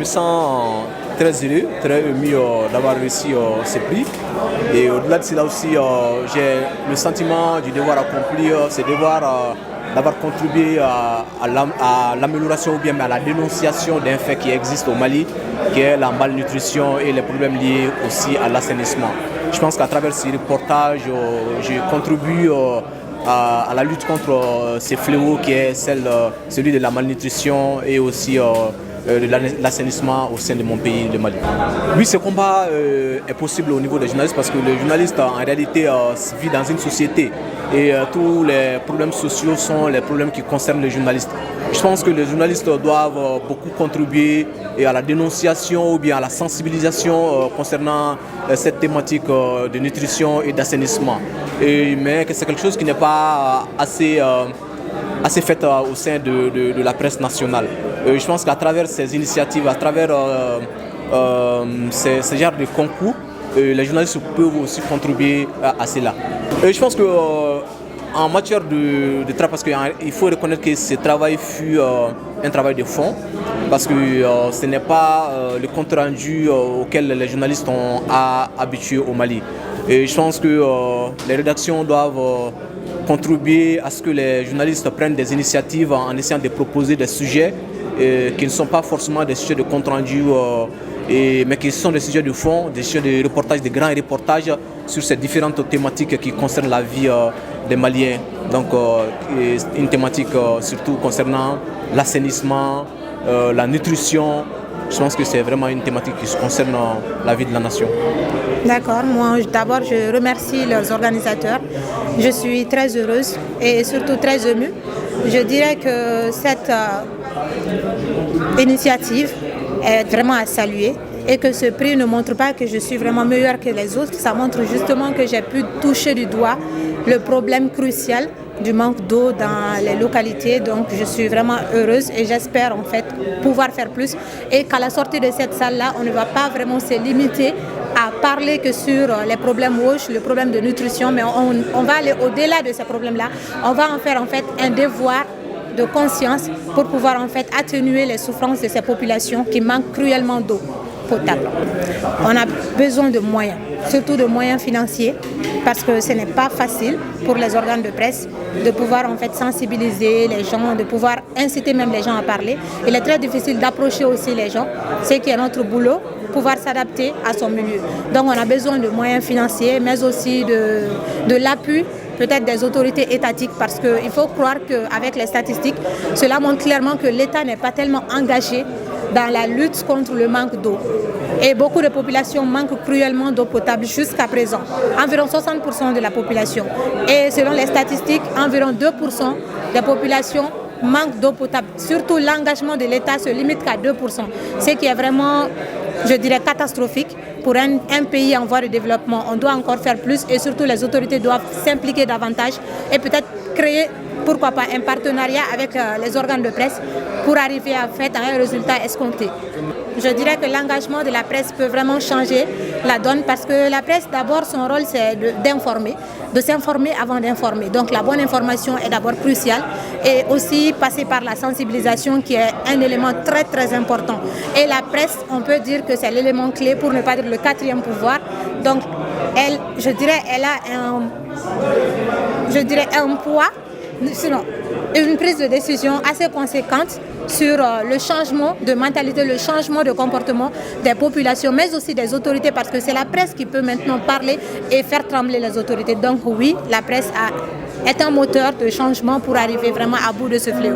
me sens très heureux, très ému d'avoir réussi ce prix. Et au-delà de cela aussi, j'ai le sentiment du devoir accompli, c'est d'avoir contribué à l'amélioration ou bien à la dénonciation d'un fait qui existe au Mali, qui est la malnutrition et les problèmes liés aussi à l'assainissement. Je pense qu'à travers ces reportages, je contribue à la lutte contre ces fléaux qui est celui de la malnutrition et aussi de l'assainissement au sein de mon pays, le Mali. Oui, ce combat est possible au niveau des journalistes parce que le journaliste en réalité vit dans une société et tous les problèmes sociaux sont les problèmes qui concernent les journalistes. Je pense que les journalistes doivent beaucoup contribuer à la dénonciation ou bien à la sensibilisation concernant cette thématique de nutrition et d'assainissement. Mais c'est quelque chose qui n'est pas assez fait au sein de la presse nationale. Je pense qu'à travers ces initiatives, à travers ces genres de concours, les journalistes peuvent aussi contribuer à cela. Je pense que en matière de travail, parce qu'il faut reconnaître que ce travail fut un travail de fond, parce que ce n'est pas le compte rendu auquel les journalistes ont habitué au Mali. Et je pense que les rédactions doivent contribuer à ce que les journalistes prennent des initiatives en essayant de proposer des sujets qui ne sont pas forcément des sujets de compte rendu, mais qui sont des sujets de fond, des sujets de reportage, des grands reportages sur ces différentes thématiques qui concernent la vie des Maliens. Donc une thématique surtout concernant l'assainissement, la nutrition. Je pense que c'est vraiment une thématique qui concerne la vie de la nation. D'accord, moi d'abord je remercie leurs organisateurs. Je suis très heureuse et surtout très émue. Je dirais que cette initiative est vraiment à saluer et que ce prix ne montre pas que je suis vraiment meilleure que les autres. Ça montre justement que j'ai pu toucher du doigt le problème crucial du manque d'eau dans les localités. Donc je suis vraiment heureuse et j'espère en fait pouvoir faire plus et qu'à la sortie de cette salle-là, on ne va pas vraiment se limiter à parler que sur les problèmes WASH, le problème de nutrition, mais on va aller au-delà de ces problèmes-là. On va en faire en fait un devoir de conscience pour pouvoir en fait atténuer les souffrances de ces populations qui manquent cruellement d'eau potable. On a besoin de moyens, surtout de moyens financiers, parce que ce n'est pas facile pour les organes de presse de pouvoir en fait sensibiliser les gens, de pouvoir inciter même les gens à parler. Il est très difficile d'approcher aussi les gens, c'est qui est notre boulot, pouvoir s'adapter à son milieu. Donc on a besoin de moyens financiers, mais aussi de l'appui peut-être des autorités étatiques, parce qu'il faut croire qu'avec les statistiques, cela montre clairement que l'État n'est pas tellement engagé dans la lutte contre le manque d'eau. Et beaucoup de populations manquent cruellement d'eau potable jusqu'à présent, environ 60% de la population. Et selon les statistiques, environ 2% des populations manquent d'eau potable. Surtout l'engagement de l'État se limite qu'à 2%, ce qui est vraiment, je dirais, catastrophique pour un pays en voie de développement. On doit encore faire plus et surtout les autorités doivent s'impliquer davantage et peut-être créer, pourquoi pas, un partenariat avec les organes de presse pour arriver à un résultat escompté. Je dirais que l'engagement de la presse peut vraiment changer la donne parce que la presse, d'abord, son rôle, c'est d'informer, de s'informer avant d'informer. Donc la bonne information est d'abord cruciale et aussi passer par la sensibilisation qui est un élément très très important. Et la presse, on peut dire que c'est l'élément clé, pour ne pas dire le quatrième pouvoir. Donc elle, je dirais, elle a un poids, sinon une prise de décision assez conséquente sur le changement de mentalité, le changement de comportement des populations, mais aussi des autorités, parce que c'est la presse qui peut maintenant parler et faire trembler les autorités. Donc oui, la presse est un moteur de changement pour arriver vraiment à bout de ce fléau.